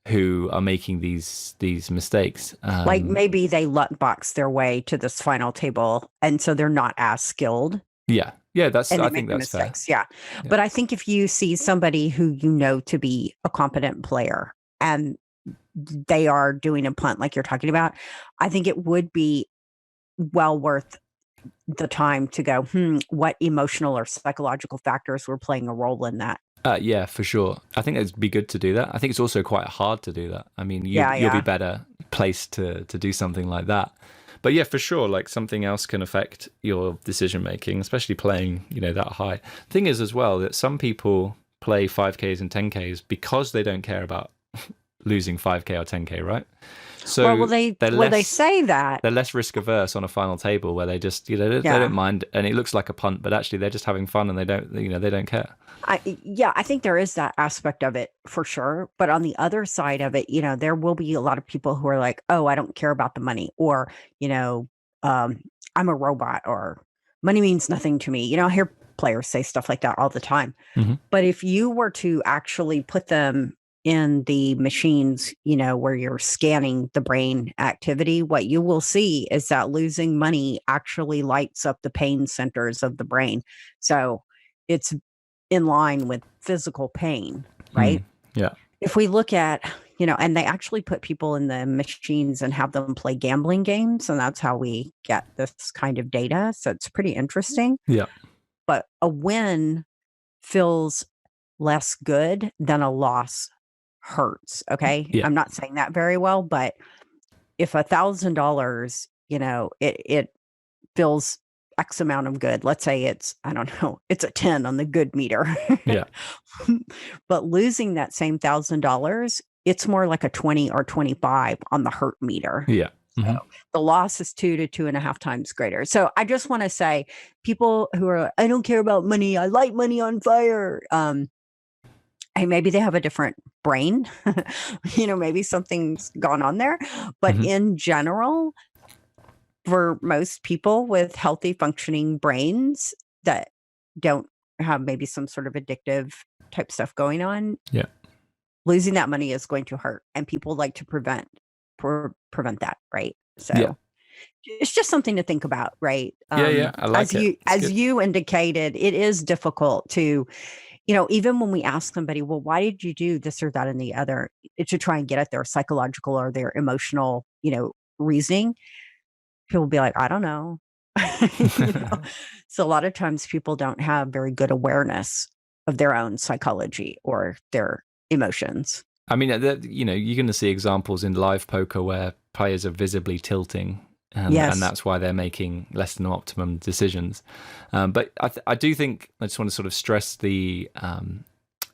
who are making these mistakes. Like maybe they luck box their way to this final table, and so they're not as skilled Yeah, that's and they I think make the that's fair. mistakes. Yeah. Yeah. But I think if you see somebody who you know to be a competent player and they are doing a punt like you're talking about, I think it would be well worth the time to go, what emotional or psychological factors were playing a role in that? Yeah, for sure. I think it'd be good to do that. I think it's also quite hard to do that. I mean, Yeah, you'll be yeah. better placed to do something like that. But yeah, for sure, like something else can affect your decision making, especially playing, that high. Thing is as well that some people play 5Ks and 10Ks because they don't care about losing 5K or 10K, right? Well, So they're they less say that. they're less risk averse on a final table where they just they Yeah. don't mind, and it looks like a punt, but actually they're just having fun and they don't care. I think there is that aspect of it for sure. But on the other side of it, there will be a lot of people who are like, oh, I don't care about the money, or, um, I'm a robot, or money means nothing to me. I hear players say stuff like that all the time. Hmm. But if you were to actually put them in the machines, where you're scanning the brain activity, what you will see is that losing money actually lights up the pain centers of the brain. So it's in line with physical pain, right? Yeah. If we look at, and they actually put people in the machines and have them play gambling games, and that's how we get this kind of data. So it's pretty interesting. Yeah. But a win feels less good than a loss hurts. Okay. Yeah. I'm not saying that very well, but if $1,000, it feels X amount of good. Let's say it's, I don't know, it's a 10 on the good meter. Yeah. But losing that same $1,000, it's more like a 20 or 25 on the hurt meter. Yeah. So Hmm. the loss is 2 to 2.5 times greater. So I just want to say, people who are, I don't care about money, I light money on fire. Hey, maybe they have a different brain. Maybe something's gone on there. But Hmm. in general, for most people with healthy functioning brains that don't have maybe some sort of addictive type stuff going on, Yeah. losing that money is going to hurt, and people like to prevent that, right? Yeah. So it's just something to think about, right? Yeah. I like it. It's As good. you indicated, it is difficult to, even when we ask somebody, well, why did you do this or that and the other, to try and get at their psychological or their emotional, reasoning, people will be like, I don't know. you know? So a lot of times people don't have very good awareness of their own psychology or their emotions. I mean, you're going to see examples in live poker where players are visibly tilting, and Yes. that's why they're making less than optimum decisions. But I do think I just want to sort of stress the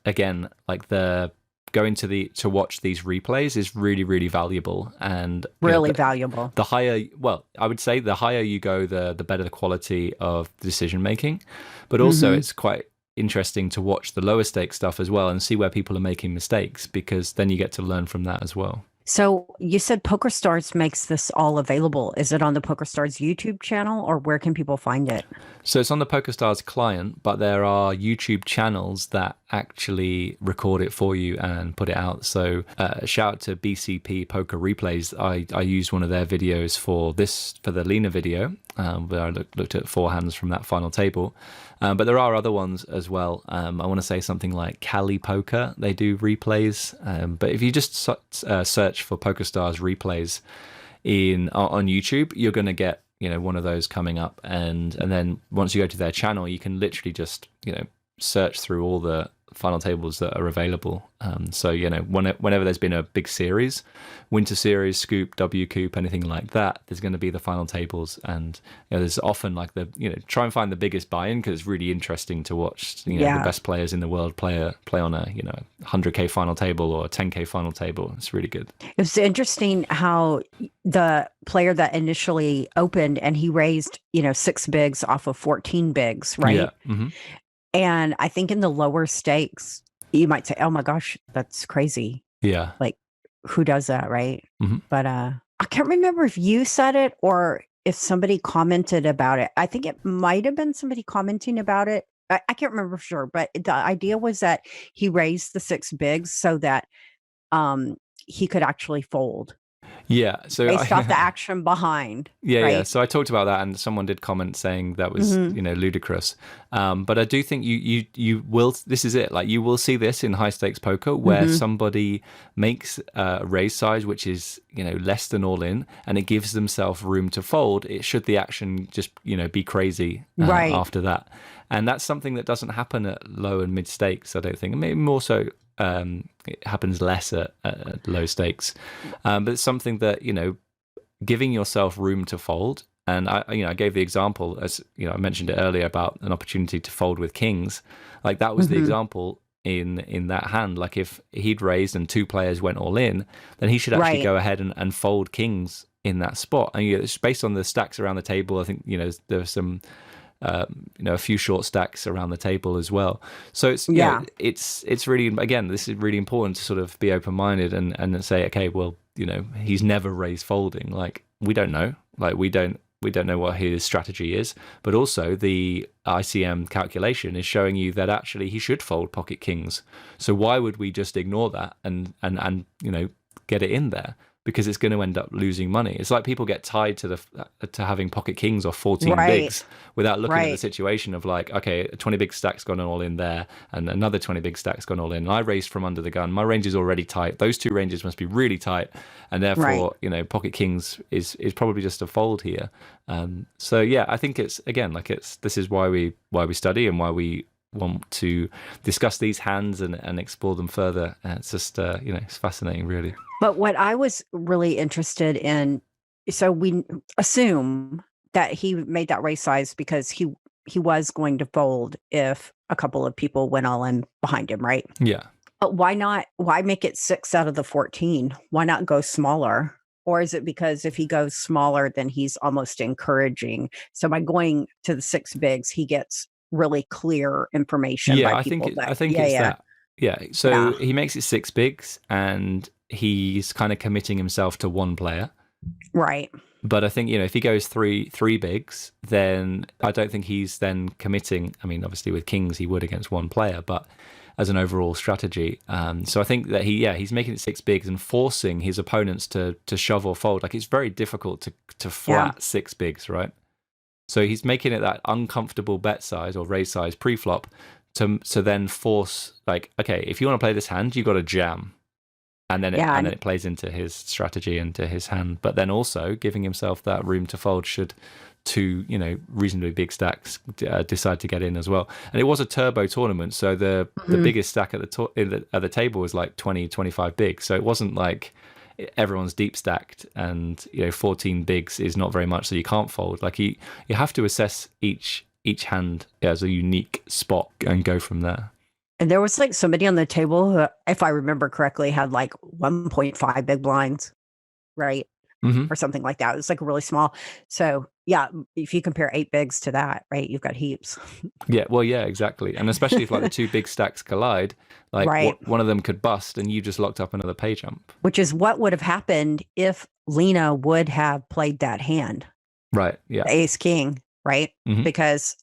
again, like the going to watch these replays is really, really valuable, and Really valuable. the higher, well, I would say the higher you go, the better the quality of the decision making. But also, Mhm. it's quite interesting to watch the lower stake stuff as well and see where people are making mistakes, because then you get to learn from that as well. So you said PokerStars makes this all available. Is it on the PokerStars YouTube channel, or where can people find it? So it's on the PokerStars client, but there are YouTube channels that actually record it for you and put it out. So shout out to BCP Poker Replays. I used one of their videos for the Lena video, where I looked at four hands from that final table. But there are other ones as well. I want to say something like Cali Poker. They do replays. But if you just search for PokerStars replays on YouTube, you're going to get one of those coming up, and then once you go to their channel, you can literally just search through all the final tables that are available. So whenever there's been a big series, Winter Series, Scoop, W Coop, anything like that, there's going to be the final tables, and there's often like try and find the biggest buy-in, because it's really interesting to watch the best players in the world play on a 100K final table or a 10K final table. It's really good. It's interesting how the player that initially opened and he raised 6 bigs off of 14 bigs, right? Yeah. Mm-hmm. And I think in the lower stakes, you might say, oh my gosh, that's crazy. Yeah. Like, who does that, right? Mm-hmm. But I can't remember if you said it or if somebody commented about it. I think it might have been somebody commenting about it. I can't remember for sure, but the idea was that he raised the 6 bigs so that he could actually fold. Yeah, so based off the action behind. Yeah, right? yeah. So I talked about that, and someone did comment saying that was ludicrous. But I do think you will. This is it. Like, you will see this in high stakes poker where somebody makes a raise size which is less than all in, and it gives themselves room to fold. It should the action just be crazy after that, and that's something that doesn't happen at low and mid stakes. I don't think. Maybe more so. It happens less at low stakes, but it's something that giving yourself room to fold. And I gave the example, as I mentioned it earlier, about an opportunity to fold with kings. Like, that was the example in that hand. Like, if he'd raised and 2 players went all in, then he should actually go ahead and fold kings in that spot. And it's based on the stacks around the table. I think there's some a few short stacks around the table as well. So it's it's really, again, this is really important to sort of be open-minded and say, okay, well, he's never raised folding. Like, we don't know. Like, we don't know what his strategy is, but also the ICM calculation is showing you that actually he should fold pocket kings. So why would we just ignore that and get it in there? Because it's going to end up losing money. It's like people get tied to having pocket kings or 14 bigs without looking at the situation of, like, okay, a 20 big stack's gone all in there, and another 20 big stack's gone all in. And I raised from under the gun. My range is already tight. Those 2 ranges must be really tight, and therefore, pocket kings is probably just a fold here. So yeah, I think it's, again, like, this is why we study and why we want to discuss these hands and explore them further. It's just it's fascinating, really. But what I was really interested in, so we assume that he made that raise size because he was going to fold if a couple of people went all in behind him, right? Yeah. But why make it 6 out of the 14? Why not go smaller? Or is it because if he goes smaller, then he's almost encouraging? So by going to the 6 bigs, he gets really clear information. Yeah, I think it's that. Yeah. So he makes it 6 bigs, and he's kind of committing himself to one player. Right. But I think, if he goes three bigs, then I don't think he's then committing. I mean, obviously with kings he would against one player, but as an overall strategy. So I think that he's making it 6 bigs and forcing his opponents to shove or fold. Like, it's very difficult to flat 6 bigs, right? So he's making it that uncomfortable bet size or raise size pre-flop to then force, like, okay, if you want to play this hand, you got to jam. And then it plays into his strategy and to his hand. But then also giving himself that room to fold should 2 reasonably big stacks decide to get in as well. And it was a turbo tournament, so the biggest stack at the table was like 20-25 bigs. So it wasn't like everyone's deep stacked, and 14 bigs is not very much, so you can't fold. Like, you have to assess each hand as a unique spot and go from there. And there was like somebody on the table who, if I remember correctly, had like 1.5 big blinds, right? Or something like that. It was like really small. So yeah, if you compare 8 bigs to that, right, you've got heaps. Yeah, well, yeah, exactly. And especially if like the 2 big stacks collide, like one of them could bust and you just locked up another pay jump. Which is what would have happened if Lena would have played that hand. Right, yeah. The ace king, right? Because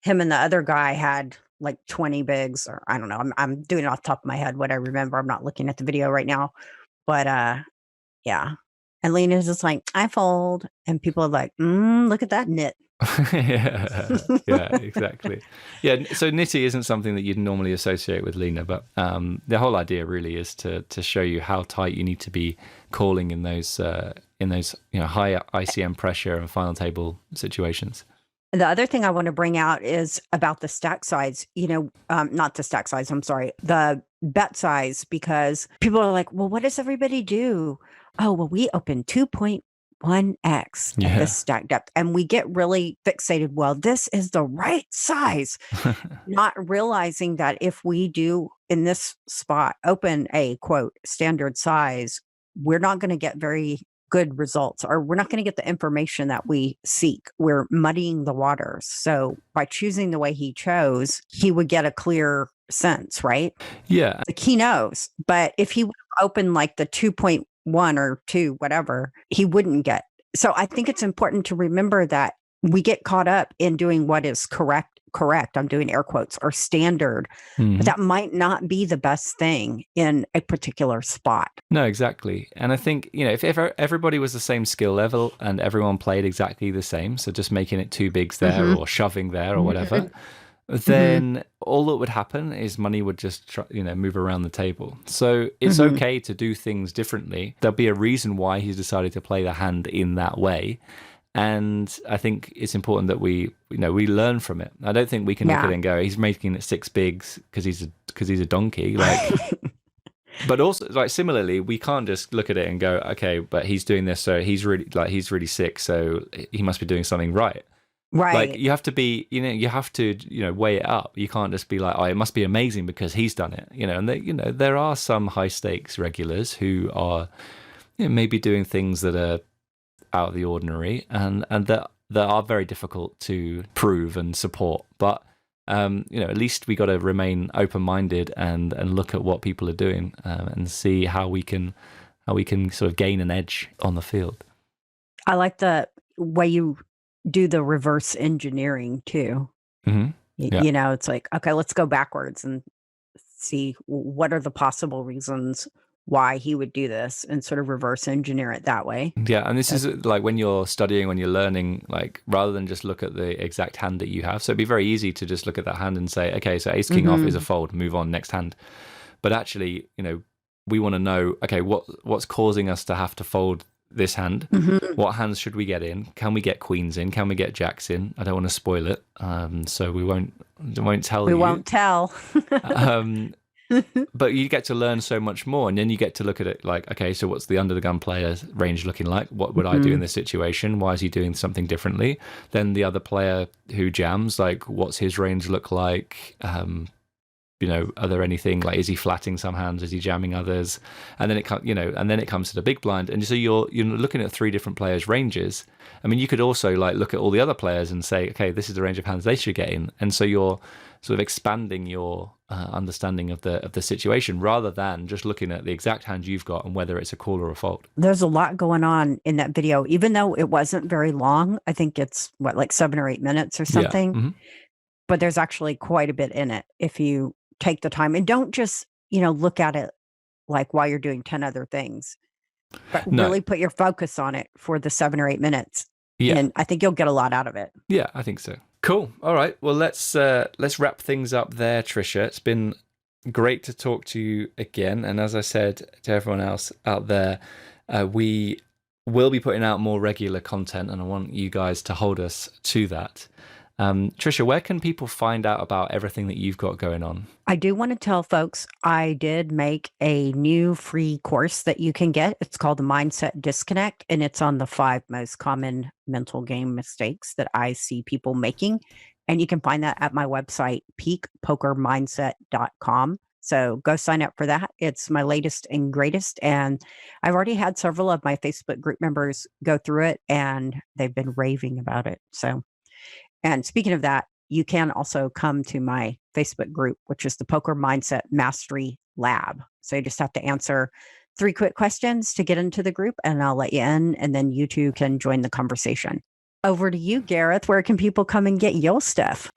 him and the other guy had like 20 bigs, or I don't know. I'm doing it off the top of my head what I remember. I'm not looking at the video right now. But yeah. And Lena's just like, I fold. And people are like, look at that knit. yeah, exactly. Yeah, so nitty isn't something that you'd normally associate with Lena, but the whole idea really is to show you how tight you need to be calling in those high ICM pressure and final table situations. The other thing I want to bring out is about the stack size, not the stack size, I'm sorry, the bet size, because people are like, well, what does everybody do? Oh, well, we open 2.1x at this stack depth. And we get really fixated. Well, this is the right size, not realizing that if we do in this spot open a quote standard size, we're not going to get very good results, or we're not going to get the information that we seek. We're muddying the waters. So by choosing the way he chose, he would get a clear sense, right? Yeah. Like he knows. But if he would open like the 2.1 or 2, whatever, he wouldn't get. So I think it's important to remember that we get caught up in doing what is correct. I'm doing air quotes, or standard, but that might not be the best thing in a particular spot. No, exactly. And I think, if everybody was the same skill level and everyone played exactly the same, so just making it 2 bigs there or shoving there or whatever, then all that would happen is money would just move around the table. So it's okay to do things differently. There'll be a reason why he's decided to play the hand in that way. And I think it's important that we learn from it. I don't think we can look at it and go, he's making it 6 bigs because he's a donkey. But also, similarly, we can't just look at it and go, okay, but he's doing this, so he's really sick, so he must be doing something right. Right. You have to be, you have to, weigh it up. You can't just be like, oh, it must be amazing because he's done it. And there are some high stakes regulars who are, maybe doing things that are out of the ordinary and that are very difficult to prove and support, but at least we got to remain open-minded and look at what people are doing and see how we can sort of gain an edge on the field. I like the way you do the reverse engineering too. It's like, okay, let's go backwards and see what are the possible reasons why he would do this, and sort of reverse engineer it that way. Yeah, and this is like when you're studying, when you're learning, like rather than just look at the exact hand that you have. So it'd be very easy to just look at that hand and say, okay, so ace king off is a fold, move on, next hand. But actually, we want to know, okay, what's causing us to have to fold this hand? What hands should we get in? Can we get queens in? Can we get jacks in? I don't want to spoil it, so we won't tell you. We won't tell. But you get to learn so much more, and then you get to look at it like, okay, so what's the under the gun player's range looking like? What would I do in this situation? Why is he doing something differently? Then the other player who jams, like, what's his range look like? Are there anything like, is he flatting some hands? Is he jamming others? And then it comes to the big blind, and so you're looking at 3 different players' ranges. I mean, you could also like look at all the other players and say, okay, this is the range of hands they should get in, and so you're sort of expanding your understanding of the situation rather than just looking at the exact hand you've got and whether it's a call or a fold. There's a lot going on in that video, even though it wasn't very long. I think it's like 7 or 8 minutes or something, but there's actually quite a bit in it if you take the time, and don't just look at it like while you're doing 10 other things, but really put your focus on it for the 7 or 8 minutes. And I think you'll get a lot out of it. Yeah, I think so. Cool. All right. Well, let's wrap things up there, Tricia. It's been great to talk to you again. And as I said to everyone else out there, we will be putting out more regular content, and I want you guys to hold us to that. Tricia, where can people find out about everything that you've got going on? I do want to tell folks, I did make a new free course that you can get. It's called the Mindset Disconnect, and it's on the 5 most common mental game mistakes that I see people making. And you can find that at my website, peakpokermindset.com. So go sign up for that. It's my latest and greatest. And I've already had several of my Facebook group members go through it, and they've been raving about it. And speaking of that, you can also come to my Facebook group, which is the Poker Mindset Mastery Lab. So you just have to answer 3 quick questions to get into the group, and I'll let you in, and then you two can join the conversation. Over to you, Gareth. Where can people come and get your stuff?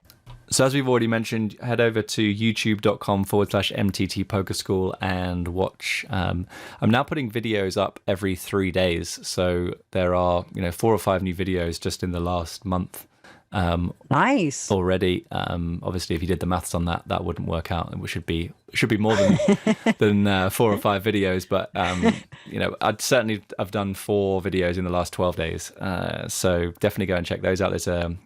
So as we've already mentioned, head over to youtube.com/MTT Poker School and watch. I'm now putting videos up every 3 days. So there are 4 or 5 new videos just in the last month. Nice. already. Obviously, if you did the maths on that, that wouldn't work out. It should be more than 4 or 5 videos. But I've done 4 videos in the last 12 days. So definitely go and check those out. There's a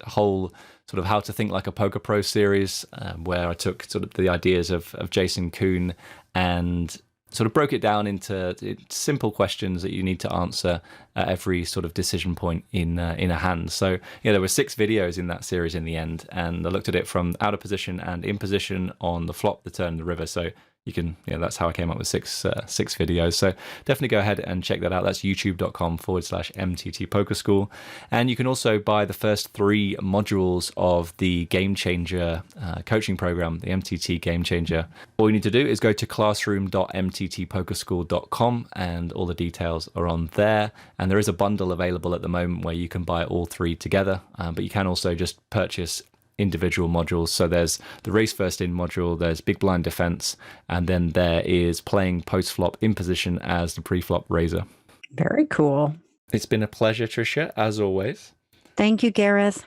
whole sort of how to think like a poker pro series where I took sort of the ideas of Jason Kuhn and sort of broke it down into simple questions that you need to answer at every sort of decision point in a hand. So there were 6 videos in that series in the end, and I looked at it from out of position and in position on the flop, the turn, and the river. So you can, that's how I came up with 6 videos. So definitely go ahead and check that out. That's youtube.com/MTT Poker School. And you can also buy the first 3 modules of the Game Changer coaching program, the MTT Game Changer. All you need to do is go to classroom.mttpokerschool.com, and all the details are on there. And there is a bundle available at the moment where you can buy all 3 together, but you can also just purchase individual modules. So there's the race first in module, there's big blind defense, and then there is playing post flop in position as the pre-flop raiser. Very cool. It's been a pleasure, Tricia, as always. Thank you, Gareth.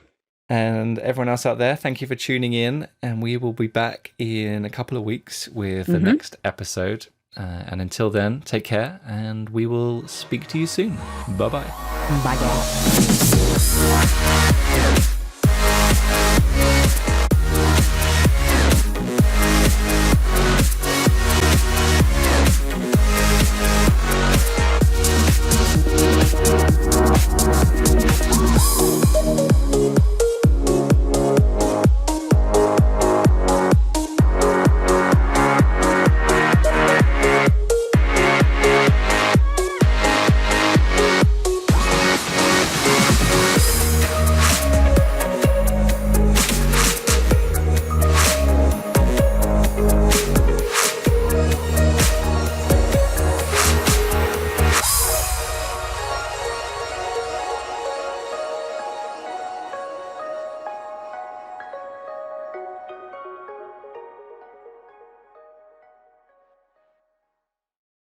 And everyone else out there, thank you for tuning in, and we will be back in a couple of weeks with the next episode. And until then, take care, and we will speak to you soon. Bye-bye. Bye, guys.